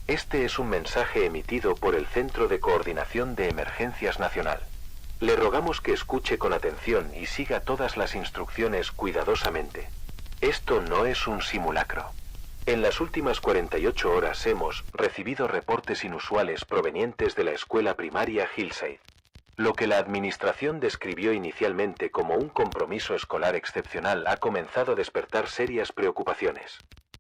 Este es un mensaje emitido por el Centro de Coordinación de Emergencias Nacional. Le rogamos que escuche con atención y siga todas las instrucciones cuidadosamente. Esto no es un simulacro. En las últimas 48 horas hemos recibido reportes inusuales provenientes de la escuela primaria Hillside. Lo que la administración describió inicialmente como un compromiso escolar excepcional ha comenzado a despertar serias preocupaciones.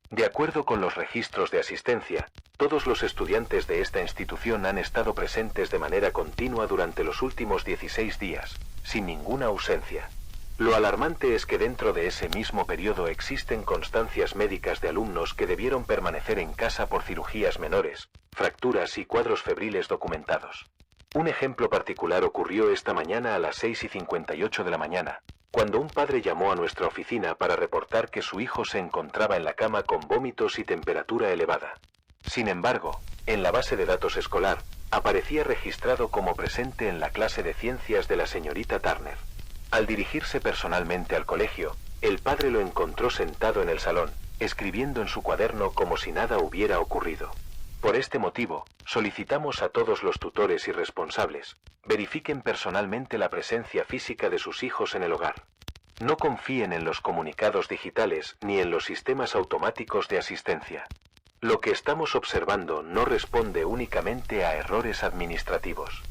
De acuerdo con los registros de asistencia, todos los estudiantes de esta institución han estado presentes de manera continua durante los últimos 16 días, sin ninguna ausencia. Lo alarmante es que dentro de ese mismo periodo existen constancias médicas de alumnos que debieron permanecer en casa por cirugías menores, fracturas y cuadros febriles documentados. Un ejemplo particular ocurrió esta mañana a las 6:58 de la mañana, cuando un padre llamó a nuestra oficina para reportar que su hijo se encontraba en la cama con vómitos y temperatura elevada. Sin embargo, en la base de datos escolar, aparecía registrado como presente en la clase de ciencias de la señorita Turner. Al dirigirse personalmente al colegio, el padre lo encontró sentado en el salón, escribiendo en su cuaderno como si nada hubiera ocurrido. Por este motivo, solicitamos a todos los tutores y responsables, verifiquen personalmente la presencia física de sus hijos en el hogar. No confíen en los comunicados digitales ni en los sistemas automáticos de asistencia. Lo que estamos observando no responde únicamente a errores administrativos.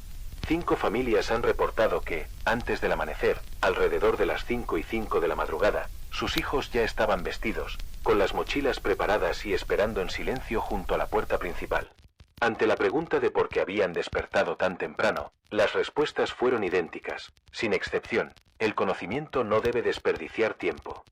5 familias han reportado que, antes del amanecer, alrededor de las 5:05 de la madrugada, sus hijos ya estaban vestidos, con las mochilas preparadas y esperando en silencio junto a la puerta principal. Ante la pregunta de por qué habían despertado tan temprano, las respuestas fueron idénticas, sin excepción: el conocimiento no debe desperdiciar tiempo.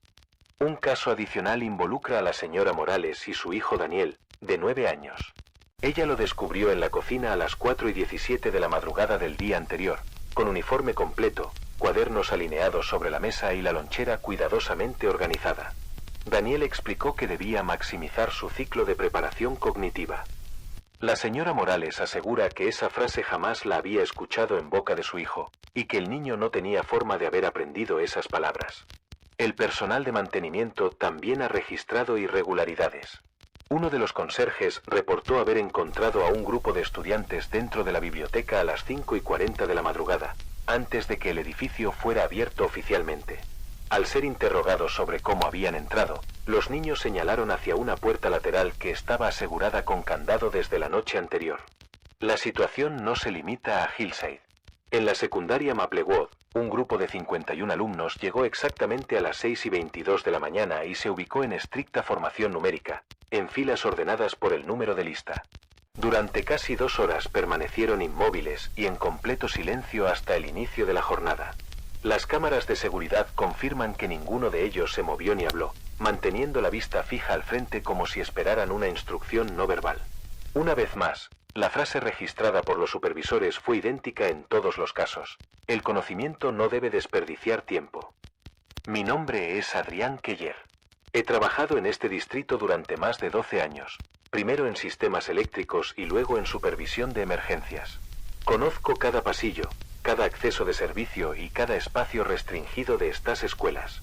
Un caso adicional involucra a la señora Morales y su hijo Daniel, de 9 años. Ella lo descubrió en la cocina a las 4:17 de la madrugada del día anterior, con uniforme completo, cuadernos alineados sobre la mesa y la lonchera cuidadosamente organizada. Daniel explicó que debía maximizar su ciclo de preparación cognitiva. La señora Morales asegura que esa frase jamás la había escuchado en boca de su hijo, y que el niño no tenía forma de haber aprendido esas palabras. El personal de mantenimiento también ha registrado irregularidades. Uno de los conserjes reportó haber encontrado a un grupo de estudiantes dentro de la biblioteca a las 5:40 de la madrugada, antes de que el edificio fuera abierto oficialmente. Al ser interrogados sobre cómo habían entrado, los niños señalaron hacia una puerta lateral que estaba asegurada con candado desde la noche anterior. La situación no se limita a Hillside. En la secundaria Maplewood, un grupo de 51 alumnos llegó exactamente a las 6:22 de la mañana y se ubicó en estricta formación numérica, en filas ordenadas por el número de lista. Durante casi 2 horas permanecieron inmóviles y en completo silencio hasta el inicio de la jornada. Las cámaras de seguridad confirman que ninguno de ellos se movió ni habló, manteniendo la vista fija al frente como si esperaran una instrucción no verbal. Una vez más, la frase registrada por los supervisores fue idéntica en todos los casos: el conocimiento no debe desperdiciar tiempo. Mi nombre es Adrián Keller. He trabajado en este distrito durante más de 12 años, primero en sistemas eléctricos y luego en supervisión de emergencias. Conozco cada pasillo, cada acceso de servicio y cada espacio restringido de estas escuelas.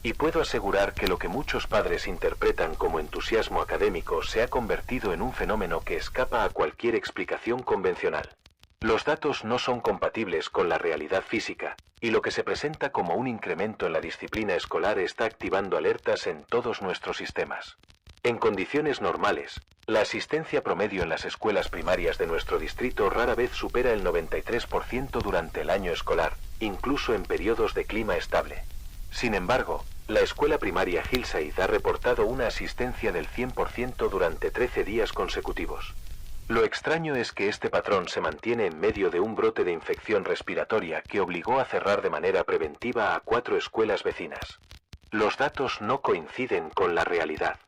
Y puedo asegurar que lo que muchos padres interpretan como entusiasmo académico se ha convertido en un fenómeno que escapa a cualquier explicación convencional. Los datos no son compatibles con la realidad física, y lo que se presenta como un incremento en la disciplina escolar está activando alertas en todos nuestros sistemas. En condiciones normales, la asistencia promedio en las escuelas primarias de nuestro distrito rara vez supera el 93% durante el año escolar, incluso en periodos de clima estable. Sin embargo, la escuela primaria Hillside ha reportado una asistencia del 100% durante 13 días consecutivos. Lo extraño es que este patrón se mantiene en medio de un brote de infección respiratoria que obligó a cerrar de manera preventiva a 4 escuelas vecinas. Los datos no coinciden con la realidad.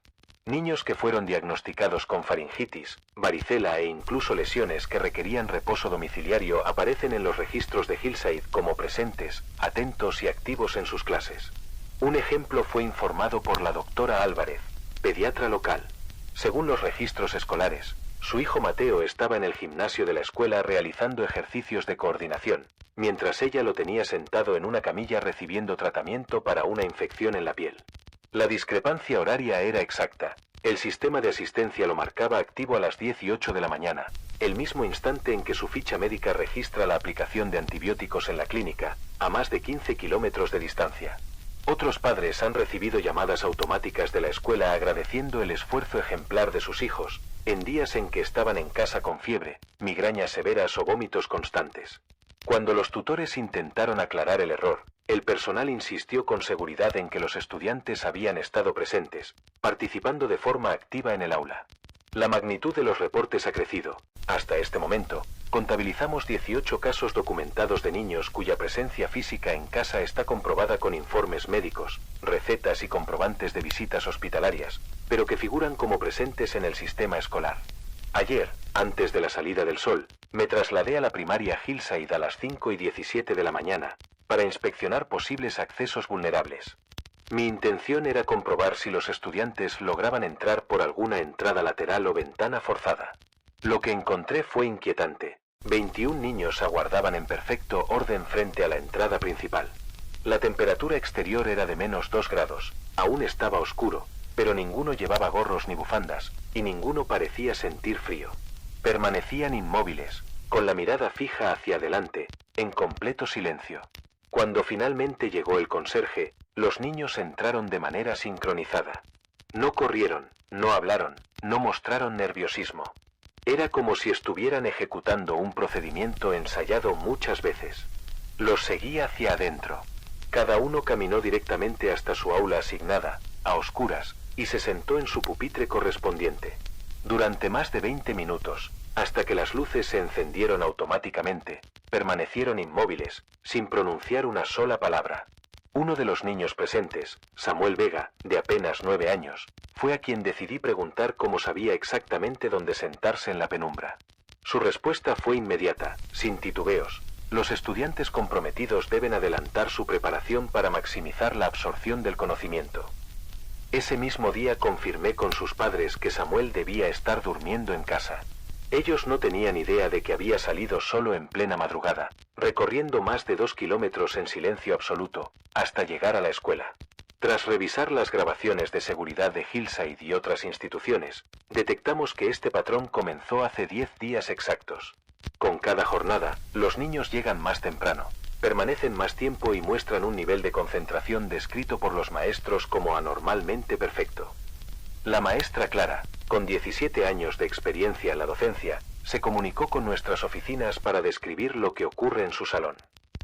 Niños que fueron diagnosticados con faringitis, varicela e incluso lesiones que requerían reposo domiciliario aparecen en los registros de Hillside como presentes, atentos y activos en sus clases. Un ejemplo fue informado por la doctora Álvarez, pediatra local. Según los registros escolares, su hijo Mateo estaba en el gimnasio de la escuela realizando ejercicios de coordinación, mientras ella lo tenía sentado en una camilla recibiendo tratamiento para una infección en la piel. La discrepancia horaria era exacta, El sistema de asistencia lo marcaba activo a las 10:08 de la mañana, el mismo instante en que su ficha médica registra la aplicación de antibióticos en la clínica, a más de 15 kilómetros de distancia. Otros padres han recibido llamadas automáticas de la escuela agradeciendo el esfuerzo ejemplar de sus hijos, en días en que estaban en casa con fiebre, migrañas severas o vómitos constantes. Cuando los tutores intentaron aclarar el error, el personal insistió con seguridad en que los estudiantes habían estado presentes, participando de forma activa en el aula. La magnitud de los reportes ha crecido. Hasta este momento, contabilizamos 18 casos documentados de niños cuya presencia física en casa está comprobada con informes médicos, recetas y comprobantes de visitas hospitalarias, pero que figuran como presentes en el sistema escolar. Ayer, antes de la salida del sol, me trasladé a la primaria Hillside a las 5:17 de la mañana, para inspeccionar posibles accesos vulnerables. Mi intención era comprobar si los estudiantes lograban entrar por alguna entrada lateral o ventana forzada. Lo que encontré fue inquietante. 21 niños aguardaban en perfecto orden frente a la entrada principal. La temperatura exterior era de -2 grados, aún estaba oscuro, pero ninguno llevaba gorros ni bufandas, y ninguno parecía sentir frío. Permanecían inmóviles, con la mirada fija hacia adelante, en completo silencio. Cuando finalmente llegó el conserje, los niños entraron de manera sincronizada. No corrieron, no hablaron, no mostraron nerviosismo. Era como si estuvieran ejecutando un procedimiento ensayado muchas veces. Los seguí hacia adentro. Cada uno caminó directamente hasta su aula asignada, a oscuras, y se sentó en su pupitre correspondiente. Durante más de 20 minutos, hasta que las luces se encendieron automáticamente, permanecieron inmóviles, sin pronunciar una sola palabra. Uno de los niños presentes, Samuel Vega, de apenas 9 años, fue a quien decidí preguntar cómo sabía exactamente dónde sentarse en la penumbra. Su respuesta fue inmediata, sin titubeos. Los estudiantes comprometidos deben adelantar su preparación para maximizar la absorción del conocimiento. Ese mismo día confirmé con sus padres que Samuel debía estar durmiendo en casa. Ellos no tenían idea de que había salido solo en plena madrugada, recorriendo más de 2 kilómetros en silencio absoluto, hasta llegar a la escuela. Tras revisar las grabaciones de seguridad de Hillside y otras instituciones, detectamos que este patrón comenzó hace 10 días exactos. Con cada jornada, los niños llegan más temprano, permanecen más tiempo y muestran un nivel de concentración descrito por los maestros como anormalmente perfecto. La maestra Clara, con 17 años de experiencia en la docencia, se comunicó con nuestras oficinas para describir lo que ocurre en su salón.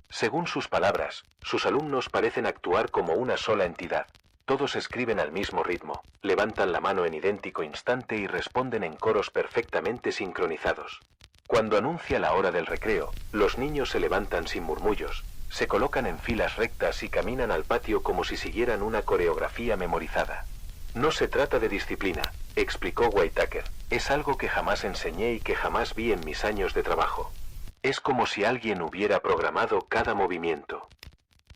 Según sus palabras, sus alumnos parecen actuar como una sola entidad. Todos escriben al mismo ritmo, levantan la mano en idéntico instante y responden en coros perfectamente sincronizados. Cuando anuncia la hora del recreo, los niños se levantan sin murmullos, se colocan en filas rectas y caminan al patio como si siguieran una coreografía memorizada. No se trata de disciplina, explicó Whitaker, es algo que jamás enseñé y que jamás vi en mis años de trabajo. Es como si alguien hubiera programado cada movimiento.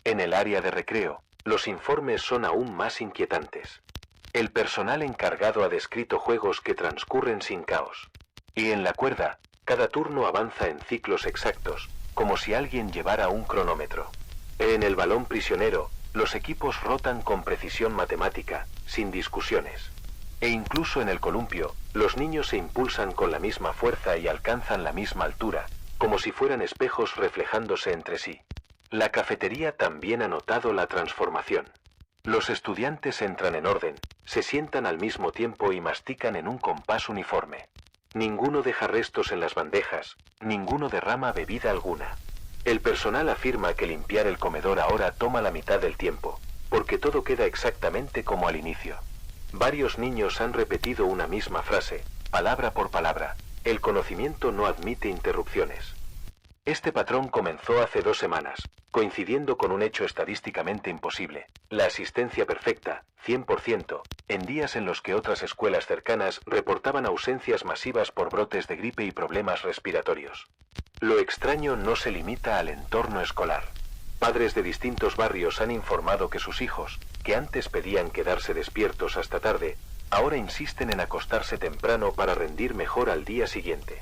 En el área de recreo, los informes son aún más inquietantes. El personal encargado ha descrito juegos que transcurren sin caos. Y en la cuerda, cada turno avanza en ciclos exactos, como si alguien llevara un cronómetro. En el balón prisionero, los equipos rotan con precisión matemática, sin discusiones. E incluso en el columpio, los niños se impulsan con la misma fuerza y alcanzan la misma altura, como si fueran espejos reflejándose entre sí. La cafetería también ha notado la transformación. Los estudiantes entran en orden, se sientan al mismo tiempo y mastican en un compás uniforme. Ninguno deja restos en las bandejas, ninguno derrama bebida alguna. El personal afirma que limpiar el comedor ahora toma la mitad del tiempo, porque todo queda exactamente como al inicio. Varios niños han repetido una misma frase, palabra por palabra: el conocimiento no admite interrupciones. Este patrón comenzó hace 2 semanas, coincidiendo con un hecho estadísticamente imposible: la asistencia perfecta, 100%, en días en los que otras escuelas cercanas reportaban ausencias masivas por brotes de gripe y problemas respiratorios. Lo extraño no se limita al entorno escolar. Padres de distintos barrios han informado que sus hijos, que antes pedían quedarse despiertos hasta tarde, ahora insisten en acostarse temprano para rendir mejor al día siguiente.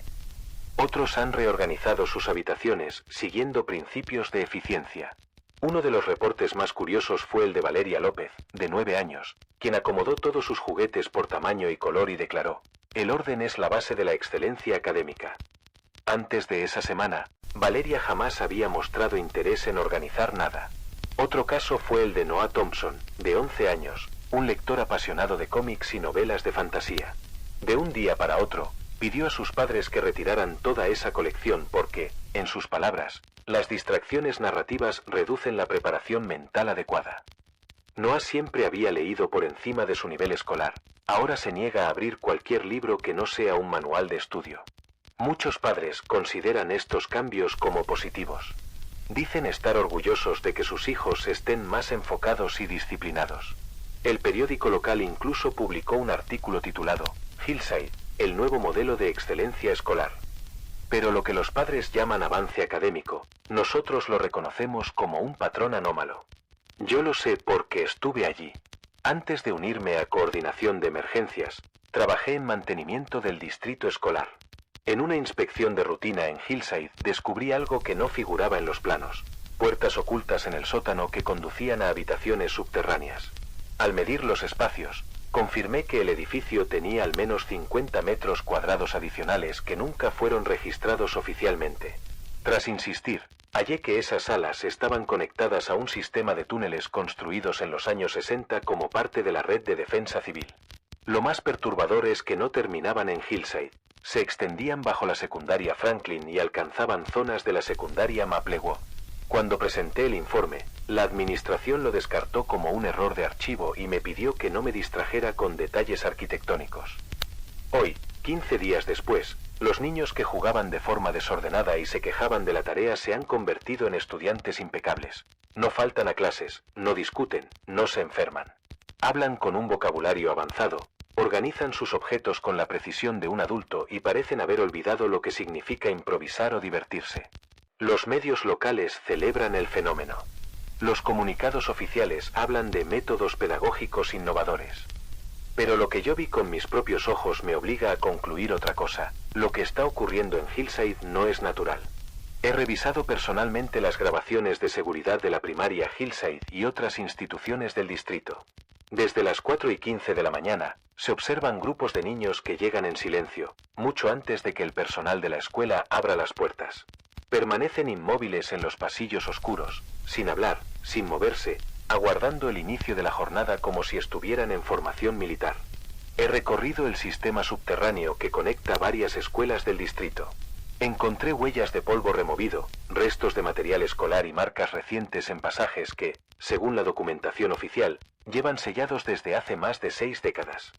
Otros han reorganizado sus habitaciones siguiendo principios de eficiencia. Uno de los reportes más curiosos fue el de Valeria López, de 9 años, quien acomodó todos sus juguetes por tamaño y color y declaró: "El orden es la base de la excelencia académica". Antes de esa semana, Valeria jamás había mostrado interés en organizar nada. Otro caso fue el de Noah Thompson, de 11 años, un lector apasionado de cómics y novelas de fantasía. De un día para otro, pidió a sus padres que retiraran toda esa colección porque, en sus palabras, las distracciones narrativas reducen la preparación mental adecuada. Noah siempre había leído por encima de su nivel escolar. Ahora se niega a abrir cualquier libro que no sea un manual de estudio. Muchos padres consideran estos cambios como positivos. Dicen estar orgullosos de que sus hijos estén más enfocados y disciplinados. El periódico local incluso publicó un artículo titulado Hillside, el nuevo modelo de excelencia escolar. Pero lo que los padres llaman avance académico, nosotros lo reconocemos como un patrón anómalo. Yo lo sé porque estuve allí. Antes de unirme a Coordinación de Emergencias, trabajé en mantenimiento del distrito escolar. En una inspección de rutina en Hillside descubrí algo que no figuraba en los planos: puertas ocultas en el sótano que conducían a habitaciones subterráneas. Al medir los espacios, confirmé que el edificio tenía al menos 50 metros cuadrados adicionales que nunca fueron registrados oficialmente. Tras insistir, hallé que esas salas estaban conectadas a un sistema de túneles construidos en los años 60 como parte de la red de defensa civil. Lo más perturbador es que no terminaban en Hillside. Se extendían bajo la secundaria Franklin y alcanzaban zonas de la secundaria Maplewood. Cuando presenté el informe, la administración lo descartó como un error de archivo y me pidió que no me distrajera con detalles arquitectónicos. Hoy, 15 días después, los niños que jugaban de forma desordenada y se quejaban de la tarea se han convertido en estudiantes impecables. No faltan a clases, no discuten, no se enferman. Hablan con un vocabulario avanzado. Organizan sus objetos con la precisión de un adulto y parecen haber olvidado lo que significa improvisar o divertirse. Los medios locales celebran el fenómeno. Los comunicados oficiales hablan de métodos pedagógicos innovadores. Pero lo que yo vi con mis propios ojos me obliga a concluir otra cosa: lo que está ocurriendo en Hillside no es natural. He revisado personalmente las grabaciones de seguridad de la primaria Hillside y otras instituciones del distrito. Desde las 4:15 de la mañana, se observan grupos de niños que llegan en silencio, mucho antes de que el personal de la escuela abra las puertas. Permanecen inmóviles en los pasillos oscuros, sin hablar, sin moverse, aguardando el inicio de la jornada como si estuvieran en formación militar. He recorrido el sistema subterráneo que conecta varias escuelas del distrito. Encontré huellas de polvo removido, restos de material escolar y marcas recientes en pasajes que, según la documentación oficial, llevan sellados desde hace más de 6 décadas.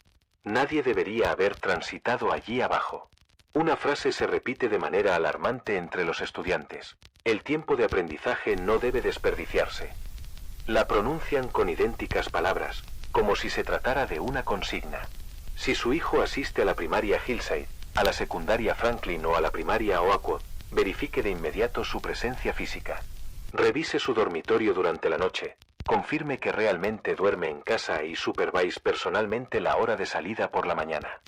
Nadie debería haber transitado allí abajo. Una frase se repite de manera alarmante entre los estudiantes: el tiempo de aprendizaje no debe desperdiciarse. La pronuncian con idénticas palabras, como si se tratara de una consigna. Si su hijo asiste a la primaria Hillside, a la secundaria Franklin o a la primaria Oakwood, verifique de inmediato su presencia física. Revise su dormitorio durante la noche, confirme que realmente duerme en casa y supervise personalmente la hora de salida por la mañana.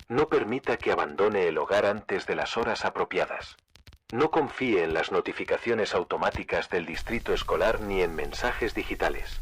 No permita que abandone el hogar antes de las horas apropiadas. No confíe en las notificaciones automáticas del distrito escolar ni en mensajes digitales.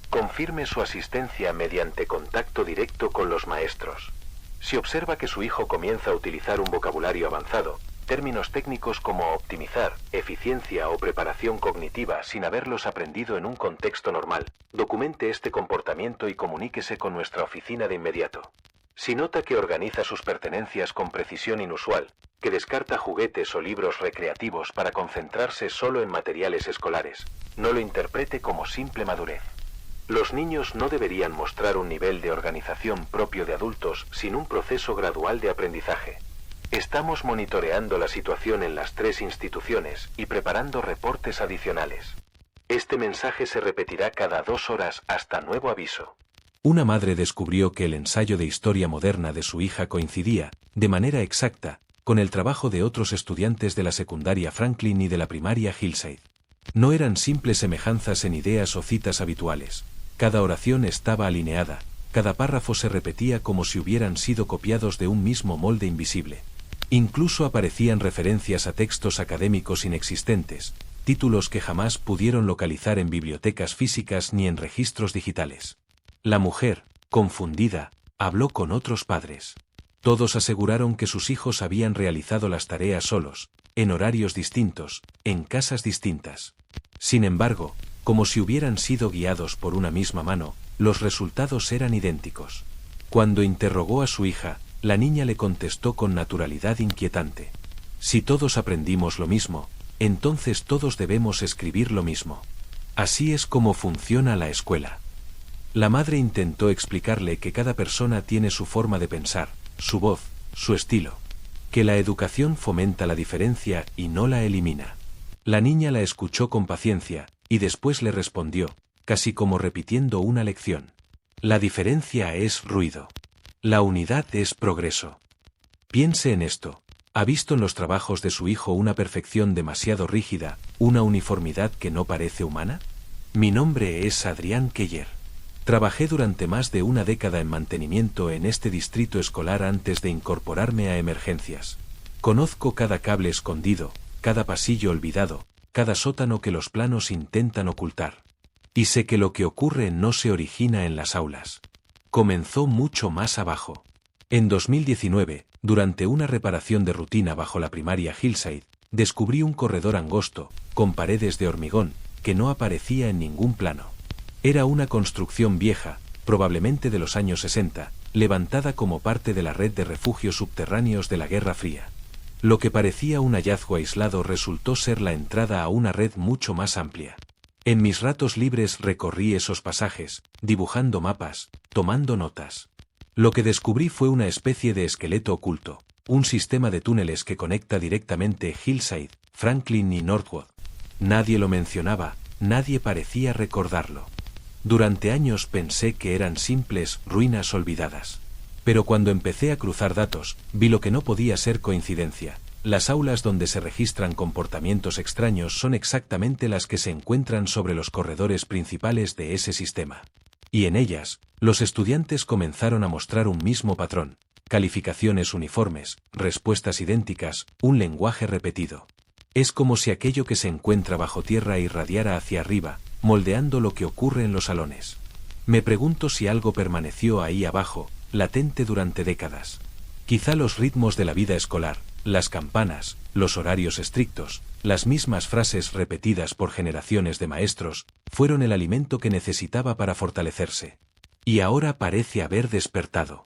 Confirme su asistencia mediante contacto directo con los maestros. Si observa que su hijo comienza a utilizar un vocabulario avanzado, términos técnicos como optimizar, eficiencia o preparación cognitiva sin haberlos aprendido en un contexto normal, documente este comportamiento y comuníquese con nuestra oficina de inmediato. Si nota que organiza sus pertenencias con precisión inusual, que descarta juguetes o libros recreativos para concentrarse solo en materiales escolares, no lo interprete como simple madurez. Los niños no deberían mostrar un nivel de organización propio de adultos sin un proceso gradual de aprendizaje. Estamos monitoreando la situación en las 3 instituciones y preparando reportes adicionales. Este mensaje se repetirá cada 2 horas hasta nuevo aviso. Una madre descubrió que el ensayo de historia moderna de su hija coincidía, de manera exacta, con el trabajo de otros estudiantes de la secundaria Franklin y de la primaria Hillside. No eran simples semejanzas en ideas o citas habituales. Cada oración estaba alineada, cada párrafo se repetía como si hubieran sido copiados de un mismo molde invisible. Incluso aparecían referencias a textos académicos inexistentes, títulos que jamás pudieron localizar en bibliotecas físicas ni en registros digitales. La mujer, confundida, habló con otros padres. Todos aseguraron que sus hijos habían realizado las tareas solos, en horarios distintos, en casas distintas. Sin embargo, como si hubieran sido guiados por una misma mano, los resultados eran idénticos. Cuando interrogó a su hija, la niña le contestó con naturalidad inquietante. Si todos aprendimos lo mismo, entonces todos debemos escribir lo mismo. Así es como funciona la escuela. La madre intentó explicarle que cada persona tiene su forma de pensar, su voz, su estilo. Que la educación fomenta la diferencia y no la elimina. La niña la escuchó con paciencia, y después le respondió, casi como repitiendo una lección. La diferencia es ruido. La unidad es progreso. Piense en esto. ¿Ha visto en los trabajos de su hijo una perfección demasiado rígida, una uniformidad que no parece humana? Mi nombre es Adrián Keller. Trabajé durante más de una década en mantenimiento en este distrito escolar antes de incorporarme a emergencias. Conozco cada cable escondido, cada pasillo olvidado, cada sótano que los planos intentan ocultar. Y sé que lo que ocurre no se origina en las aulas. Comenzó mucho más abajo. En 2019, durante una reparación de rutina bajo la primaria Hillside, descubrí un corredor angosto, con paredes de hormigón, que no aparecía en ningún plano. Era una construcción vieja, probablemente de los años 60, levantada como parte de la red de refugios subterráneos de la Guerra Fría. Lo que parecía un hallazgo aislado resultó ser la entrada a una red mucho más amplia. En mis ratos libres recorrí esos pasajes, dibujando mapas, tomando notas. Lo que descubrí fue una especie de esqueleto oculto, un sistema de túneles que conecta directamente Hillside, Franklin y Northwood. Nadie lo mencionaba, nadie parecía recordarlo. Durante años pensé que eran simples ruinas olvidadas. Pero cuando empecé a cruzar datos, vi lo que no podía ser coincidencia. Las aulas donde se registran comportamientos extraños son exactamente las que se encuentran sobre los corredores principales de ese sistema. Y en ellas, los estudiantes comenzaron a mostrar un mismo patrón: calificaciones uniformes, respuestas idénticas, un lenguaje repetido. Es como si aquello que se encuentra bajo tierra irradiara hacia arriba, moldeando lo que ocurre en los salones. Me pregunto si algo permaneció ahí abajo, latente durante décadas. Quizá los ritmos de la vida escolar, las campanas, los horarios estrictos, las mismas frases repetidas por generaciones de maestros, fueron el alimento que necesitaba para fortalecerse. Y ahora parece haber despertado.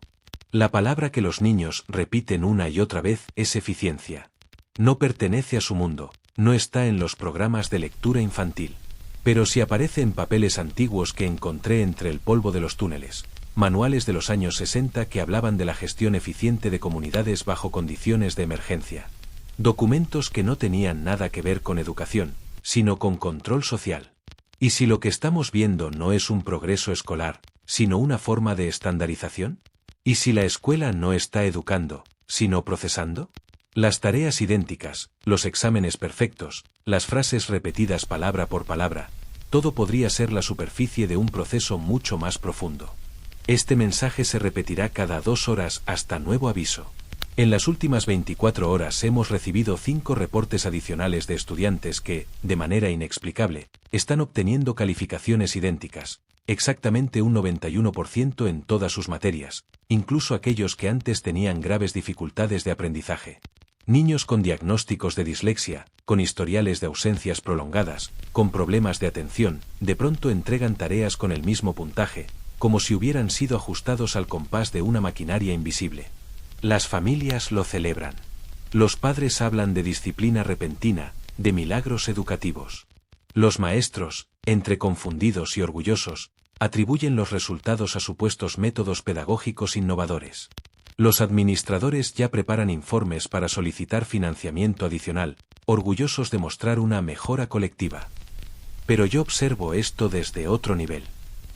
La palabra que los niños repiten una y otra vez es eficiencia. No pertenece a su mundo, no está en los programas de lectura infantil. Pero si aparece en papeles antiguos que encontré entre el polvo de los túneles, manuales de los años 60 que hablaban de la gestión eficiente de comunidades bajo condiciones de emergencia. Documentos que no tenían nada que ver con educación, sino con control social. ¿Y si lo que estamos viendo no es un progreso escolar, sino una forma de estandarización? ¿Y si la escuela no está educando, sino procesando? Las tareas idénticas, los exámenes perfectos, las frases repetidas palabra por palabra, todo podría ser la superficie de un proceso mucho más profundo. Este mensaje se repetirá cada 2 horas hasta nuevo aviso. En las últimas 24 horas hemos recibido 5 reportes adicionales de estudiantes que, de manera inexplicable, están obteniendo calificaciones idénticas, exactamente un 91% en todas sus materias, incluso aquellos que antes tenían graves dificultades de aprendizaje. Niños con diagnósticos de dislexia, con historiales de ausencias prolongadas, con problemas de atención, de pronto entregan tareas con el mismo puntaje, como si hubieran sido ajustados al compás de una maquinaria invisible. Las familias lo celebran. Los padres hablan de disciplina repentina, de milagros educativos. Los maestros, entre confundidos y orgullosos, atribuyen los resultados a supuestos métodos pedagógicos innovadores. Los administradores ya preparan informes para solicitar financiamiento adicional, orgullosos de mostrar una mejora colectiva. Pero yo observo esto desde otro nivel.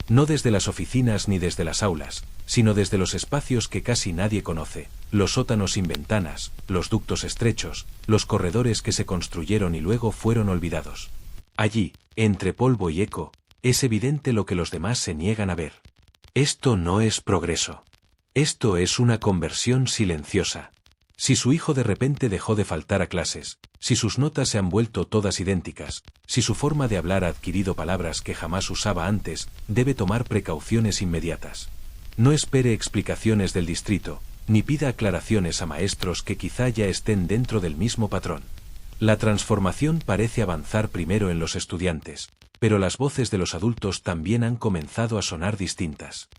No desde las oficinas ni desde las aulas, sino desde los espacios que casi nadie conoce, los sótanos sin ventanas, los ductos estrechos, los corredores que se construyeron y luego fueron olvidados. Allí, entre polvo y eco, es evidente lo que los demás se niegan a ver. Esto no es progreso. Esto es una conversión silenciosa. Si su hijo de repente dejó de faltar a clases, si sus notas se han vuelto todas idénticas, si su forma de hablar ha adquirido palabras que jamás usaba antes, debe tomar precauciones inmediatas. No espere explicaciones del distrito, ni pida aclaraciones a maestros que quizá ya estén dentro del mismo patrón. La transformación parece avanzar primero en los estudiantes, pero las voces de los adultos también han comenzado a sonar distintas.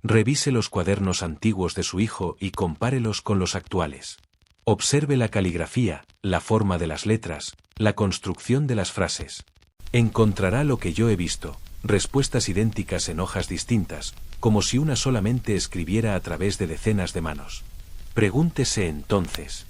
Revise los cuadernos antiguos de su hijo y compárelos con los actuales. Observe la caligrafía, la forma de las letras, la construcción de las frases. Encontrará lo que yo he visto, respuestas idénticas en hojas distintas, como si una solamente escribiera a través de decenas de manos. Pregúntese entonces,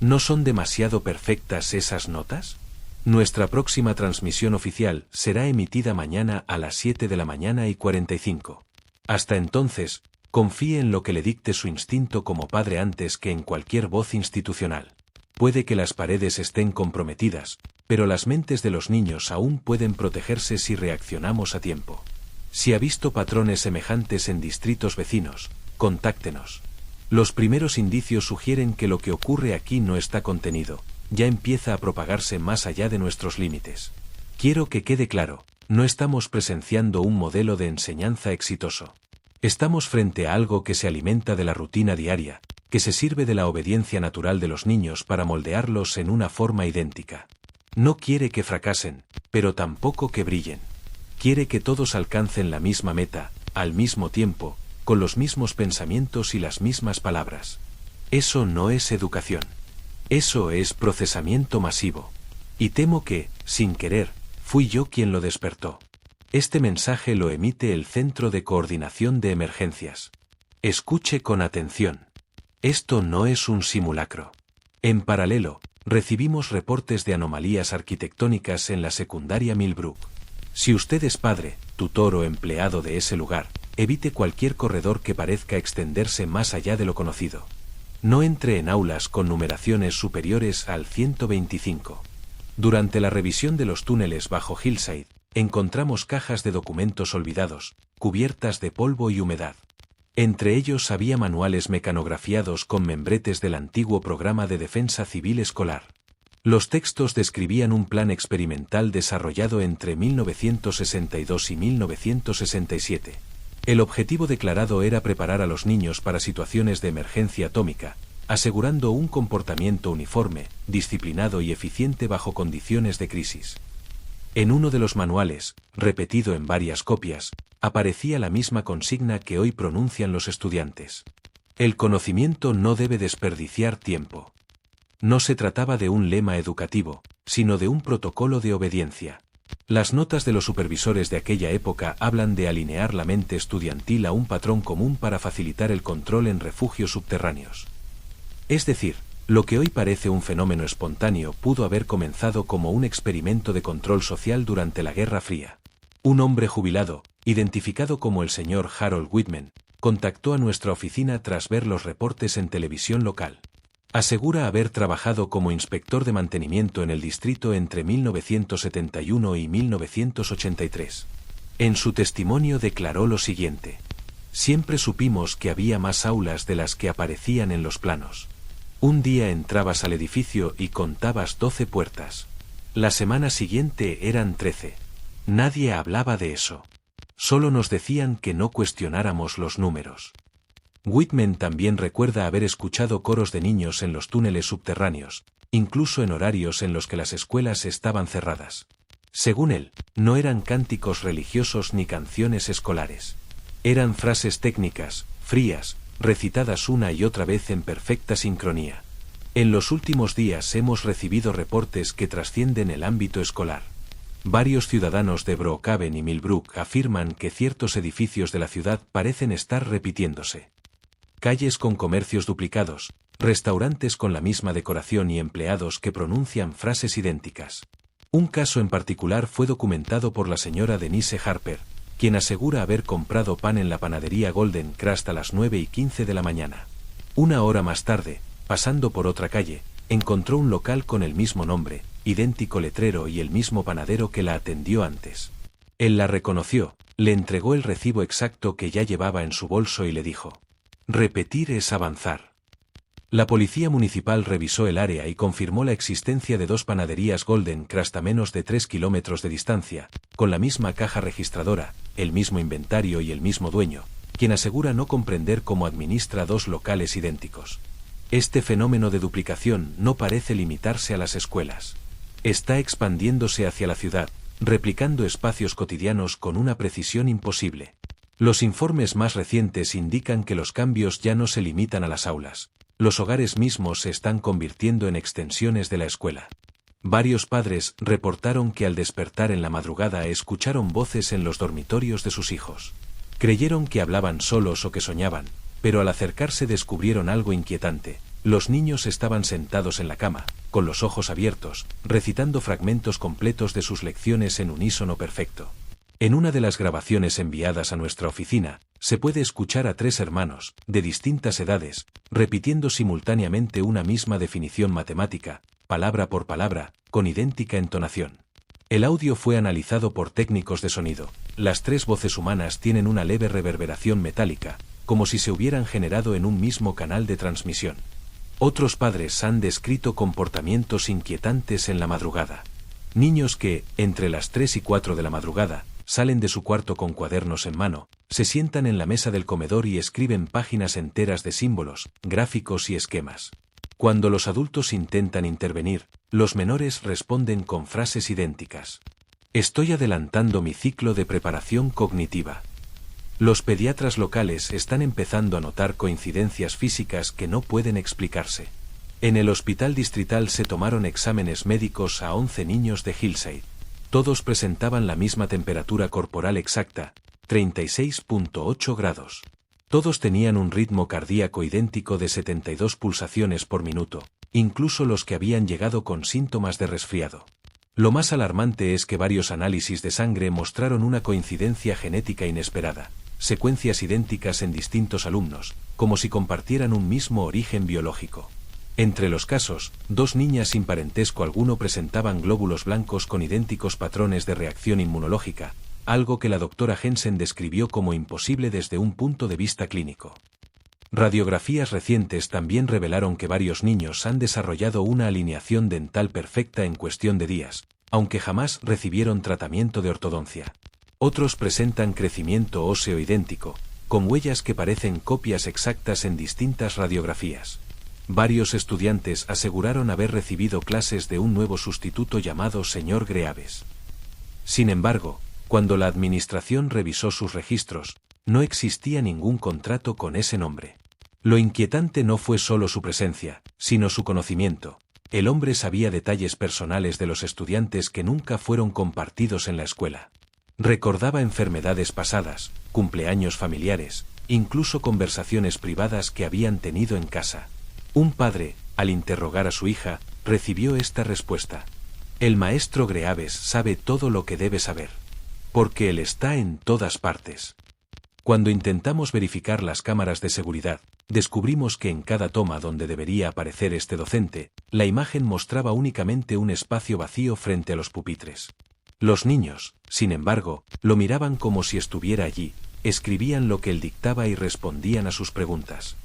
¿no son demasiado perfectas esas notas? Nuestra próxima transmisión oficial será emitida mañana a las 7:45 a.m. Hasta entonces, confíe en lo que le dicte su instinto como padre antes que en cualquier voz institucional. Puede que las paredes estén comprometidas, pero las mentes de los niños aún pueden protegerse si reaccionamos a tiempo. Si ha visto patrones semejantes en distritos vecinos, contáctenos. Los primeros indicios sugieren que lo que ocurre aquí no está contenido, ya empieza a propagarse más allá de nuestros límites. Quiero que quede claro, no estamos presenciando un modelo de enseñanza exitoso. Estamos frente a algo que se alimenta de la rutina diaria, que se sirve de la obediencia natural de los niños para moldearlos en una forma idéntica. No quiere que fracasen, pero tampoco que brillen. Quiere que todos alcancen la misma meta, al mismo tiempo, con los mismos pensamientos y las mismas palabras. Eso no es educación. Eso es procesamiento masivo. Y temo que, sin querer, fui yo quien lo despertó. Este mensaje lo emite el Centro de Coordinación de Emergencias. Escuche con atención. Esto no es un simulacro. En paralelo, recibimos reportes de anomalías arquitectónicas en la secundaria Millbrook. Si usted es padre, tutor o empleado de ese lugar, evite cualquier corredor que parezca extenderse más allá de lo conocido. No entre en aulas con numeraciones superiores al 125. Durante la revisión de los túneles bajo Hillside, encontramos cajas de documentos olvidados, cubiertas de polvo y humedad. Entre ellos había manuales mecanografiados con membretes del antiguo programa de defensa civil escolar. Los textos describían un plan experimental desarrollado entre 1962 y 1967. El objetivo declarado era preparar a los niños para situaciones de emergencia atómica, asegurando un comportamiento uniforme, disciplinado y eficiente bajo condiciones de crisis. En uno de los manuales, repetido en varias copias, aparecía la misma consigna que hoy pronuncian los estudiantes. El conocimiento no debe desperdiciar tiempo. No se trataba de un lema educativo, sino de un protocolo de obediencia. Las notas de los supervisores de aquella época hablan de alinear la mente estudiantil a un patrón común para facilitar el control en refugios subterráneos. Es decir, lo que hoy parece un fenómeno espontáneo pudo haber comenzado como un experimento de control social durante la Guerra Fría. Un hombre jubilado, identificado como el señor Harold Whitman, contactó a nuestra oficina tras ver los reportes en televisión local. Asegura haber trabajado como inspector de mantenimiento en el distrito entre 1971 y 1983. En su testimonio declaró lo siguiente: siempre supimos que había más aulas de las que aparecían en los planos. Un día entrabas al edificio y contabas 12 puertas. La semana siguiente eran 13. Nadie hablaba de eso. Solo nos decían que no cuestionáramos los números. Whitman también recuerda haber escuchado coros de niños en los túneles subterráneos, incluso en horarios en los que las escuelas estaban cerradas. Según él, no eran cánticos religiosos ni canciones escolares. Eran frases técnicas, frías, recitadas una y otra vez en perfecta sincronía. En los últimos días hemos recibido reportes que trascienden el ámbito escolar. Varios ciudadanos de Brookhaven y Millbrook afirman que ciertos edificios de la ciudad parecen estar repitiéndose. Calles con comercios duplicados, restaurantes con la misma decoración y empleados que pronuncian frases idénticas. Un caso en particular fue documentado por la señora Denise Harper, quien asegura haber comprado pan en la panadería Golden Crust a las 9:15 de la mañana. Una hora más tarde, pasando por otra calle, encontró un local con el mismo nombre, idéntico letrero y el mismo panadero que la atendió antes. Él la reconoció, le entregó el recibo exacto que ya llevaba en su bolso y le dijo: repetir es avanzar. La policía municipal revisó el área y confirmó la existencia de 2 panaderías Golden Crust a menos de 3 kilómetros de distancia, con la misma caja registradora, el mismo inventario y el mismo dueño, quien asegura no comprender cómo administra 2 locales idénticos. Este fenómeno de duplicación no parece limitarse a las escuelas. Está expandiéndose hacia la ciudad, replicando espacios cotidianos con una precisión imposible. Los informes más recientes indican que los cambios ya no se limitan a las aulas. Los hogares mismos se están convirtiendo en extensiones de la escuela. Varios padres reportaron que al despertar en la madrugada escucharon voces en los dormitorios de sus hijos. Creyeron que hablaban solos o que soñaban, pero al acercarse descubrieron algo inquietante. Los niños estaban sentados en la cama, con los ojos abiertos, recitando fragmentos completos de sus lecciones en unísono perfecto. En una de las grabaciones enviadas a nuestra oficina, se puede escuchar a 3 hermanos, de distintas edades, repitiendo simultáneamente una misma definición matemática, palabra por palabra, con idéntica entonación. El audio fue analizado por técnicos de sonido. Las 3 voces humanas tienen una leve reverberación metálica, como si se hubieran generado en un mismo canal de transmisión. Otros padres han descrito comportamientos inquietantes en la madrugada. Niños que, entre las 3 y 4 de la madrugada, salen de su cuarto con cuadernos en mano, se sientan en la mesa del comedor y escriben páginas enteras de símbolos, gráficos y esquemas. Cuando los adultos intentan intervenir, los menores responden con frases idénticas. Estoy adelantando mi ciclo de preparación cognitiva. Los pediatras locales están empezando a notar coincidencias físicas que no pueden explicarse. En el hospital distrital se tomaron exámenes médicos a 11 niños de Hillside. Todos presentaban la misma temperatura corporal exacta, 36.8 grados. Todos tenían un ritmo cardíaco idéntico de 72 pulsaciones por minuto, incluso los que habían llegado con síntomas de resfriado. Lo más alarmante es que varios análisis de sangre mostraron una coincidencia genética inesperada, secuencias idénticas en distintos alumnos, como si compartieran un mismo origen biológico. Entre los casos, 2 niñas sin parentesco alguno presentaban glóbulos blancos con idénticos patrones de reacción inmunológica, algo que la doctora Jensen describió como imposible desde un punto de vista clínico. Radiografías recientes también revelaron que varios niños han desarrollado una alineación dental perfecta en cuestión de días, aunque jamás recibieron tratamiento de ortodoncia. Otros presentan crecimiento óseo idéntico, con huellas que parecen copias exactas en distintas radiografías. Varios estudiantes aseguraron haber recibido clases de un nuevo sustituto llamado Señor Greaves. Sin embargo, cuando la administración revisó sus registros, no existía ningún contrato con ese nombre. Lo inquietante no fue solo su presencia, sino su conocimiento. El hombre sabía detalles personales de los estudiantes que nunca fueron compartidos en la escuela. Recordaba enfermedades pasadas, cumpleaños familiares, incluso conversaciones privadas que habían tenido en casa. Un padre, al interrogar a su hija, recibió esta respuesta: el maestro Greaves sabe todo lo que debe saber. Porque él está en todas partes. Cuando intentamos verificar las cámaras de seguridad, descubrimos que en cada toma donde debería aparecer este docente, la imagen mostraba únicamente un espacio vacío frente a los pupitres. Los niños, sin embargo, lo miraban como si estuviera allí, escribían lo que él dictaba y respondían a sus preguntas.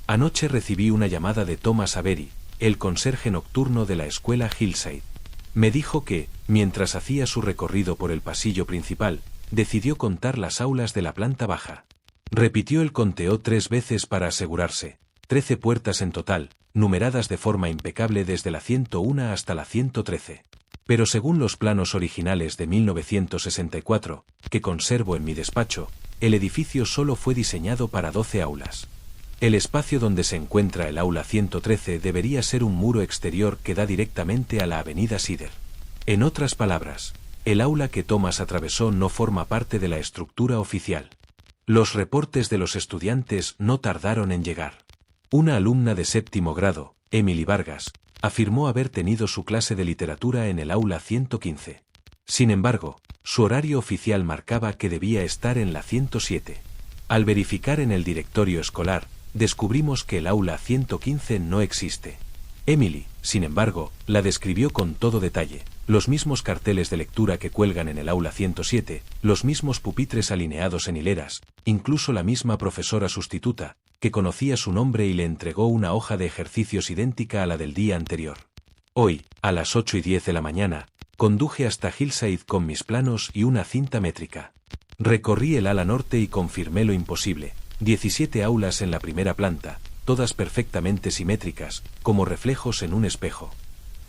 Anoche recibí una llamada de Thomas Avery, el conserje nocturno de la escuela Hillside. Me dijo que, mientras hacía su recorrido por el pasillo principal, decidió contar las aulas de la planta baja. Repitió el conteo 3 veces para asegurarse, 13 puertas en total, numeradas de forma impecable desde la 101 hasta la 113. Pero según los planos originales de 1964, que conservo en mi despacho, el edificio solo fue diseñado para 12 aulas. El espacio donde se encuentra el aula 113 debería ser un muro exterior que da directamente a la avenida Cedar. En otras palabras, el aula que Thomas atravesó no forma parte de la estructura oficial. Los reportes de los estudiantes no tardaron en llegar. Una alumna de 7º grado, Emily Vargas, afirmó haber tenido su clase de literatura en el aula 115. Sin embargo, su horario oficial marcaba que debía estar en la 107. Al verificar en el directorio escolar, descubrimos que el aula 115 no existe. Emily, sin embargo, la describió con todo detalle: los mismos carteles de lectura que cuelgan en el aula 107, los mismos pupitres alineados en hileras, incluso la misma profesora sustituta, que conocía su nombre y le entregó una hoja de ejercicios idéntica a la del día anterior. Hoy, a las 8:10 de la mañana, conduje hasta Hillside con mis planos y una cinta métrica. Recorrí el ala norte y confirmé lo imposible: 17 aulas en la primera planta, todas perfectamente simétricas, como reflejos en un espejo.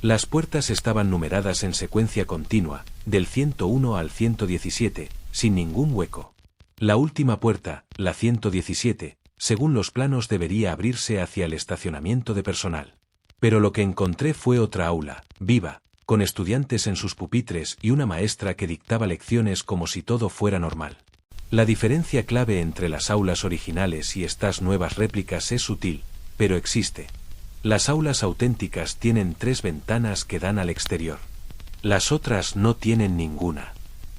Las puertas estaban numeradas en secuencia continua, del 101 al 117, sin ningún hueco. La última puerta, la 117, según los planos debería abrirse hacia el estacionamiento de personal. Pero lo que encontré fue otra aula, viva, con estudiantes en sus pupitres y una maestra que dictaba lecciones como si todo fuera normal. La diferencia clave entre las aulas originales y estas nuevas réplicas es sutil, pero existe. Las aulas auténticas tienen 3 ventanas que dan al exterior. Las otras no tienen ninguna.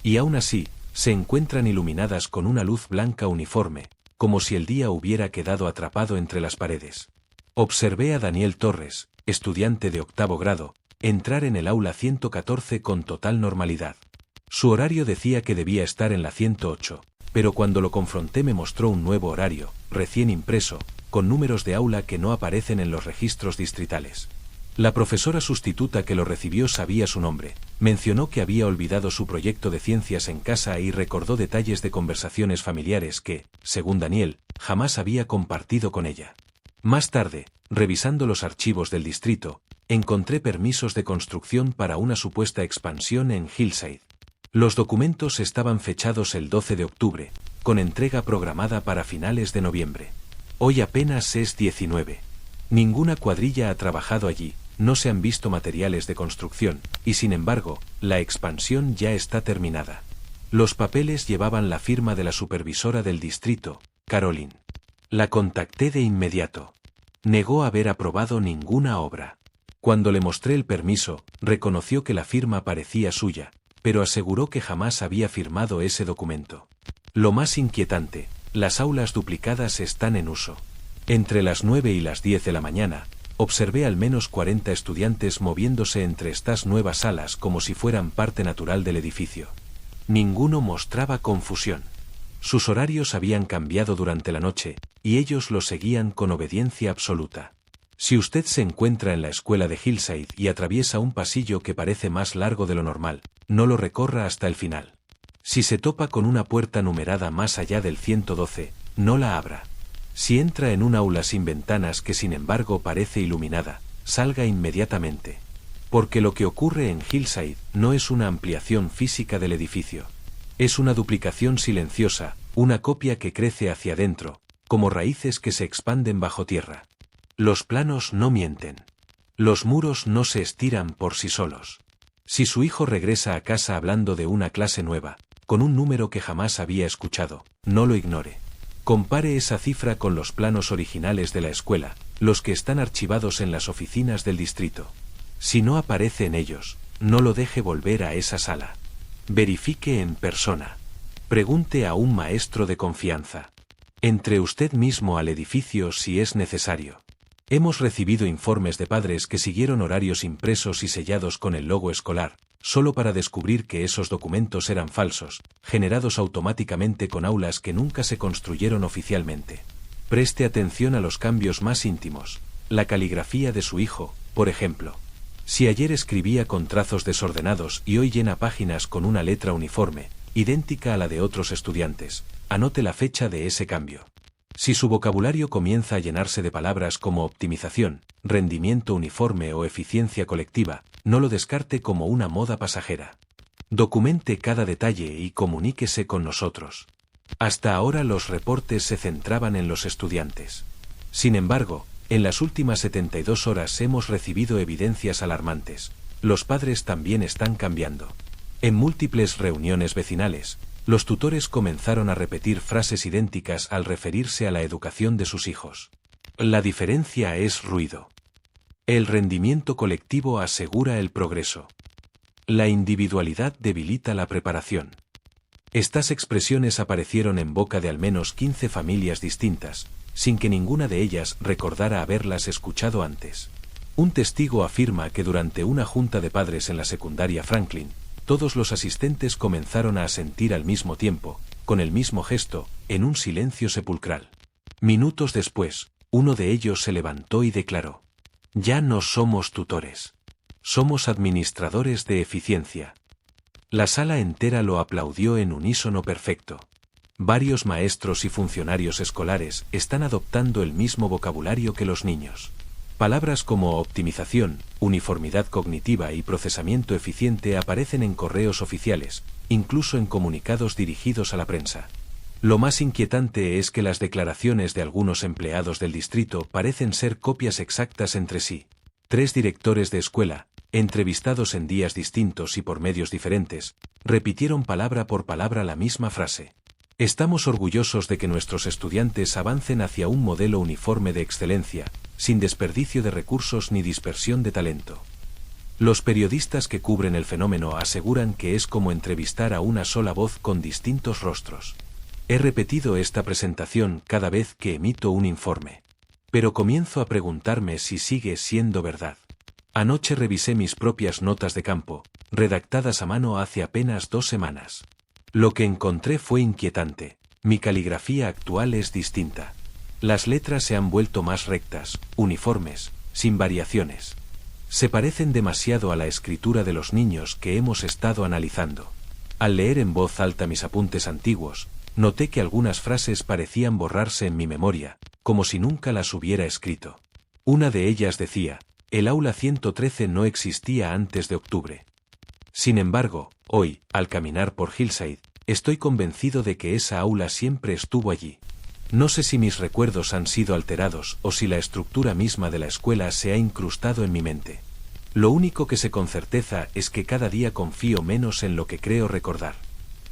Y aún así, se encuentran iluminadas con una luz blanca uniforme, como si el día hubiera quedado atrapado entre las paredes. Observé a Daniel Torres, estudiante de 8º grado, entrar en el aula 114 con total normalidad. Su horario decía que debía estar en la 108, pero cuando lo confronté me mostró un nuevo horario, recién impreso, con números de aula que no aparecen en los registros distritales. La profesora sustituta que lo recibió sabía su nombre, mencionó que había olvidado su proyecto de ciencias en casa y recordó detalles de conversaciones familiares que, según Daniel, jamás había compartido con ella. Más tarde, revisando los archivos del distrito, encontré permisos de construcción para una supuesta expansión en Hillside. Los documentos estaban fechados el 12 de octubre, con entrega programada para finales de noviembre. Hoy apenas es 19. Ninguna cuadrilla ha trabajado allí, no se han visto materiales de construcción, y sin embargo, la expansión ya está terminada. Los papeles llevaban la firma de la supervisora del distrito, Caroline. La contacté de inmediato. Negó haber aprobado ninguna obra. Cuando le mostré el permiso, reconoció que la firma parecía suya, pero aseguró que jamás había firmado ese documento. Lo más inquietante, las aulas duplicadas están en uso. Entre las 9 y las 10 de la mañana, observé al menos 40 estudiantes moviéndose entre estas nuevas salas como si fueran parte natural del edificio. Ninguno mostraba confusión. Sus horarios habían cambiado durante la noche, y ellos lo seguían con obediencia absoluta. Si usted se encuentra en la escuela de Hillside y atraviesa un pasillo que parece más largo de lo normal, no lo recorra hasta el final. Si se topa con una puerta numerada más allá del 112, no la abra. Si entra en un aula sin ventanas que sin embargo parece iluminada, salga inmediatamente. Porque lo que ocurre en Hillside no es una ampliación física del edificio. Es una duplicación silenciosa, una copia que crece hacia adentro, como raíces que se expanden bajo tierra. Los planos no mienten. Los muros no se estiran por sí solos. Si su hijo regresa a casa hablando de una clase nueva, con un número que jamás había escuchado, no lo ignore. Compare esa cifra con los planos originales de la escuela, los que están archivados en las oficinas del distrito. Si no aparece en ellos, no lo deje volver a esa sala. Verifique en persona. Pregunte a un maestro de confianza. Entre usted mismo al edificio si es necesario. Hemos recibido informes de padres que siguieron horarios impresos y sellados con el logo escolar, solo para descubrir que esos documentos eran falsos, generados automáticamente con aulas que nunca se construyeron oficialmente. Preste atención a los cambios más íntimos. La caligrafía de su hijo, por ejemplo. Si ayer escribía con trazos desordenados y hoy llena páginas con una letra uniforme, idéntica a la de otros estudiantes, anote la fecha de ese cambio. Si su vocabulario comienza a llenarse de palabras como optimización, rendimiento uniforme o eficiencia colectiva, no lo descarte como una moda pasajera. Documente cada detalle y comuníquese con nosotros. Hasta ahora los reportes se centraban en los estudiantes. Sin embargo, en las últimas 72 horas hemos recibido evidencias alarmantes. Los padres también están cambiando. En múltiples reuniones vecinales, los tutores comenzaron a repetir frases idénticas al referirse a la educación de sus hijos. La diferencia es ruido. El rendimiento colectivo asegura el progreso. La individualidad debilita la preparación. Estas expresiones aparecieron en boca de al menos 15 familias distintas, sin que ninguna de ellas recordara haberlas escuchado antes. Un testigo afirma que durante una junta de padres en la secundaria Franklin, todos los asistentes comenzaron a asentir al mismo tiempo, con el mismo gesto, en un silencio sepulcral. Minutos después, uno de ellos se levantó y declaró: «Ya no somos tutores. Somos administradores de eficiencia». La sala entera lo aplaudió en unísono perfecto. Varios maestros y funcionarios escolares están adoptando el mismo vocabulario que los niños. Palabras como optimización, uniformidad cognitiva y procesamiento eficiente aparecen en correos oficiales, incluso en comunicados dirigidos a la prensa. Lo más inquietante es que las declaraciones de algunos empleados del distrito parecen ser copias exactas entre sí. 3 directores de escuela, entrevistados en días distintos y por medios diferentes, repitieron palabra por palabra la misma frase. Estamos orgullosos de que nuestros estudiantes avancen hacia un modelo uniforme de excelencia, sin desperdicio de recursos ni dispersión de talento. Los periodistas que cubren el fenómeno aseguran que es como entrevistar a una sola voz con distintos rostros. He repetido esta presentación cada vez que emito un informe. Pero comienzo a preguntarme si sigue siendo verdad. Anoche revisé mis propias notas de campo, redactadas a mano hace apenas 2 semanas. Lo que encontré fue inquietante. Mi caligrafía actual es distinta. Las letras se han vuelto más rectas, uniformes, sin variaciones. Se parecen demasiado a la escritura de los niños que hemos estado analizando. Al leer en voz alta mis apuntes antiguos, noté que algunas frases parecían borrarse en mi memoria, como si nunca las hubiera escrito. Una de ellas decía: el aula 113 no existía antes de octubre. Sin embargo, hoy, al caminar por Hillside, estoy convencido de que esa aula siempre estuvo allí. No sé si mis recuerdos han sido alterados o si la estructura misma de la escuela se ha incrustado en mi mente. Lo único que sé con certeza es que cada día confío menos en lo que creo recordar.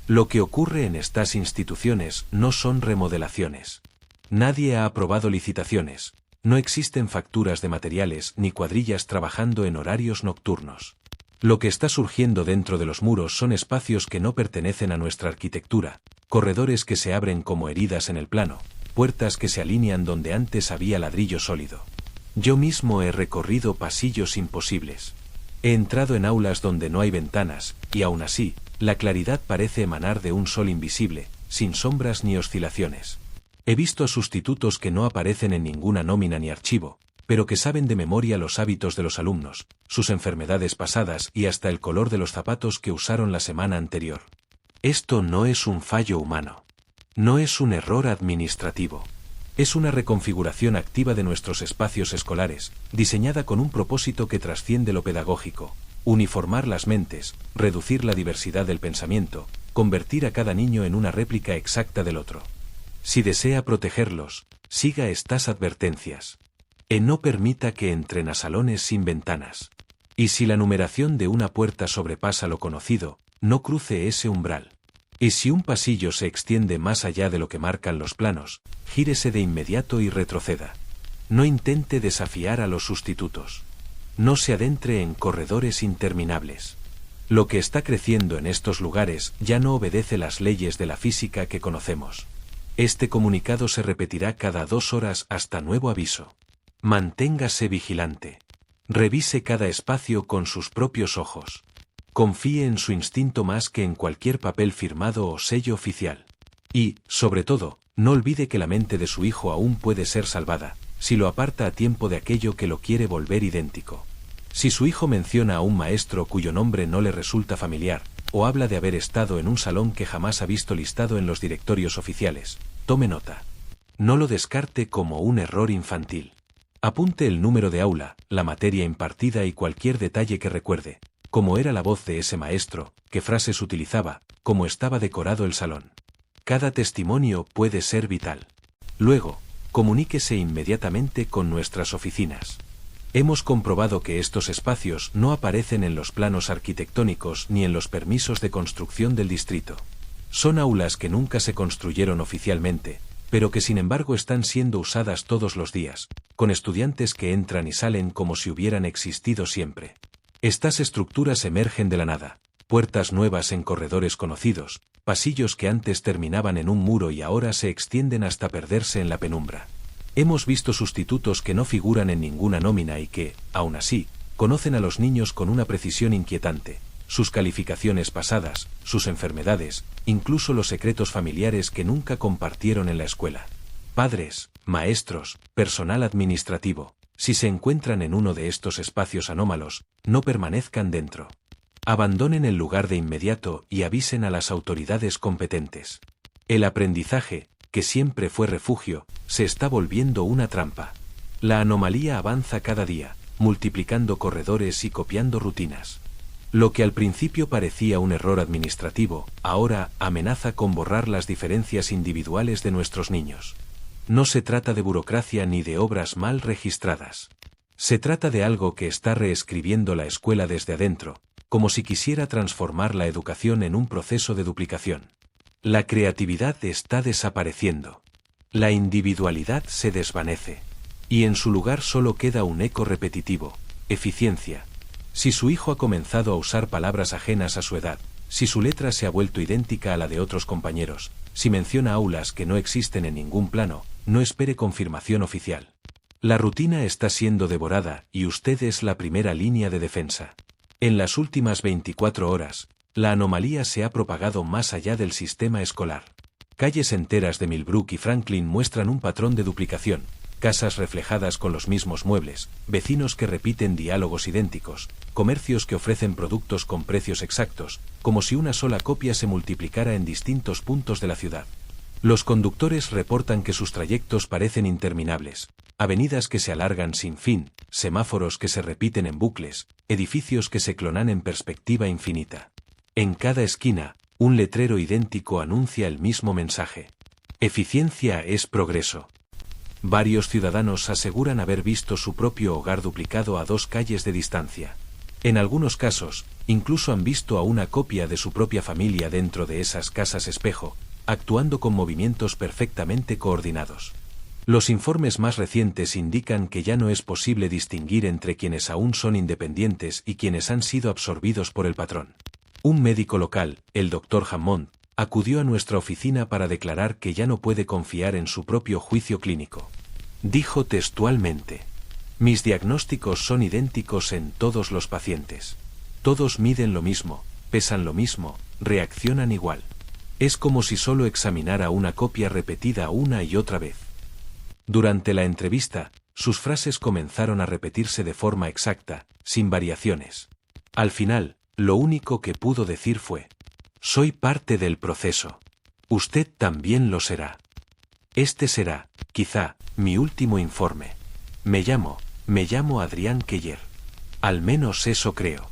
Lo que ocurre en estas instituciones no son remodelaciones. Nadie ha aprobado licitaciones, no existen facturas de materiales ni cuadrillas trabajando en horarios nocturnos. Lo que está surgiendo dentro de los muros son espacios que no pertenecen a nuestra arquitectura, corredores que se abren como heridas en el plano, puertas que se alinean donde antes había ladrillo sólido. Yo mismo he recorrido pasillos imposibles. He entrado en aulas donde no hay ventanas, y aún así, la claridad parece emanar de un sol invisible, sin sombras ni oscilaciones. He visto sustitutos que no aparecen en ninguna nómina ni archivo, pero que saben de memoria los hábitos de los alumnos, sus enfermedades pasadas y hasta el color de los zapatos que usaron la semana anterior. Esto no es un fallo humano. No es un error administrativo. Es una reconfiguración activa de nuestros espacios escolares, diseñada con un propósito que trasciende lo pedagógico: uniformar las mentes, reducir la diversidad del pensamiento, convertir a cada niño en una réplica exacta del otro. Si desea protegerlos, siga estas advertencias. No permita que entren a salones sin ventanas. Y si la numeración de una puerta sobrepasa lo conocido, no cruce ese umbral. Y si un pasillo se extiende más allá de lo que marcan los planos, gírese de inmediato y retroceda. No intente desafiar a los sustitutos. No se adentre en corredores interminables. Lo que está creciendo en estos lugares ya no obedece las leyes de la física que conocemos. Este comunicado se repetirá cada 2 horas hasta nuevo aviso. Manténgase vigilante. Revise cada espacio con sus propios ojos. Confíe en su instinto más que en cualquier papel firmado o sello oficial. Y, sobre todo, no olvide que la mente de su hijo aún puede ser salvada, si lo aparta a tiempo de aquello que lo quiere volver idéntico. Si su hijo menciona a un maestro cuyo nombre no le resulta familiar, o habla de haber estado en un salón que jamás ha visto listado en los directorios oficiales, tome nota. No lo descarte como un error infantil. Apunte el número de aula, la materia impartida y cualquier detalle que recuerde: cómo era la voz de ese maestro, qué frases utilizaba, cómo estaba decorado el salón. Cada testimonio puede ser vital. Luego, comuníquese inmediatamente con nuestras oficinas. Hemos comprobado que estos espacios no aparecen en los planos arquitectónicos ni en los permisos de construcción del distrito. Son aulas que nunca se construyeron oficialmente, pero que sin embargo están siendo usadas todos los días, con estudiantes que entran y salen como si hubieran existido siempre. Estas estructuras emergen de la nada: puertas nuevas en corredores conocidos, pasillos que antes terminaban en un muro y ahora se extienden hasta perderse en la penumbra. Hemos visto sustitutos que no figuran en ninguna nómina y que, aún así, conocen a los niños con una precisión inquietante, sus calificaciones pasadas, sus enfermedades, incluso los secretos familiares que nunca compartieron en la escuela. Padres, maestros, personal administrativo, si se encuentran en uno de estos espacios anómalos, no permanezcan dentro. Abandonen el lugar de inmediato y avisen a las autoridades competentes. El aprendizaje, que siempre fue refugio, se está volviendo una trampa. La anomalía avanza cada día, multiplicando corredores y copiando rutinas. Lo que al principio parecía un error administrativo, ahora amenaza con borrar las diferencias individuales de nuestros niños. No se trata de burocracia ni de obras mal registradas. Se trata de algo que está reescribiendo la escuela desde adentro, como si quisiera transformar la educación en un proceso de duplicación. La creatividad está desapareciendo. La individualidad se desvanece. Y en su lugar solo queda un eco repetitivo: eficiencia. Si su hijo ha comenzado a usar palabras ajenas a su edad, si su letra se ha vuelto idéntica a la de otros compañeros, si menciona aulas que no existen en ningún plano, no espere confirmación oficial. La rutina está siendo devorada y usted es la primera línea de defensa. En las últimas 24 horas, la anomalía se ha propagado más allá del sistema escolar. Calles enteras de Millbrook y Franklin muestran un patrón de duplicación. Casas reflejadas con los mismos muebles, vecinos que repiten diálogos idénticos, comercios que ofrecen productos con precios exactos, como si una sola copia se multiplicara en distintos puntos de la ciudad. Los conductores reportan que sus trayectos parecen interminables, avenidas que se alargan sin fin, semáforos que se repiten en bucles, edificios que se clonan en perspectiva infinita. En cada esquina, un letrero idéntico anuncia el mismo mensaje: eficiencia es progreso. Varios ciudadanos aseguran haber visto su propio hogar duplicado a 2 calles de distancia. En algunos casos, incluso han visto a una copia de su propia familia dentro de esas casas espejo, actuando con movimientos perfectamente coordinados. Los informes más recientes indican que ya no es posible distinguir entre quienes aún son independientes y quienes han sido absorbidos por el patrón. Un médico local, el Dr. Hammond, acudió a nuestra oficina para declarar que ya no puede confiar en su propio juicio clínico. Dijo textualmente: mis diagnósticos son idénticos en todos los pacientes. Todos miden lo mismo, pesan lo mismo, reaccionan igual. Es como si solo examinara una copia repetida una y otra vez. Durante la entrevista, sus frases comenzaron a repetirse de forma exacta, sin variaciones. Al final, lo único que pudo decir fue: soy parte del proceso. Usted también lo será. Este será, quizá, mi último informe. Me llamo Adrián Keller. Al menos eso creo.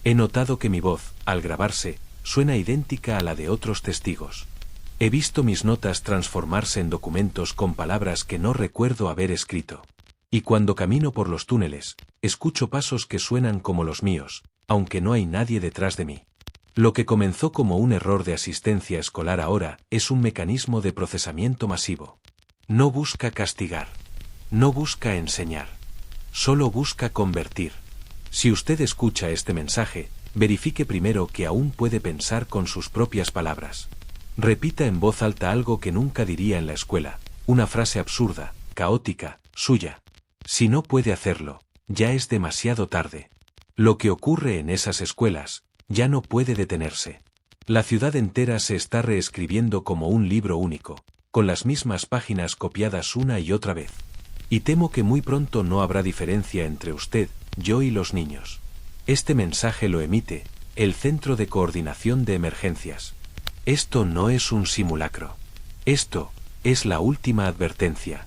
He notado que mi voz, al grabarse, suena idéntica a la de otros testigos. He visto mis notas transformarse en documentos con palabras que no recuerdo haber escrito. Y cuando camino por los túneles, escucho pasos que suenan como los míos, aunque no hay nadie detrás de mí. Lo que comenzó como un error de asistencia escolar ahora es un mecanismo de procesamiento masivo. No busca castigar. No busca enseñar. Solo busca convertir. Si usted escucha este mensaje, verifique primero que aún puede pensar con sus propias palabras. Repita en voz alta algo que nunca diría en la escuela, una frase absurda, caótica, suya. Si no puede hacerlo, ya es demasiado tarde. Lo que ocurre en esas escuelas ya no puede detenerse. La ciudad entera se está reescribiendo como un libro único, con las mismas páginas copiadas una y otra vez. Y temo que muy pronto no habrá diferencia entre usted, yo y los niños. Este mensaje lo emite el Centro de Coordinación de Emergencias. Esto no es un simulacro. Esto es la última advertencia.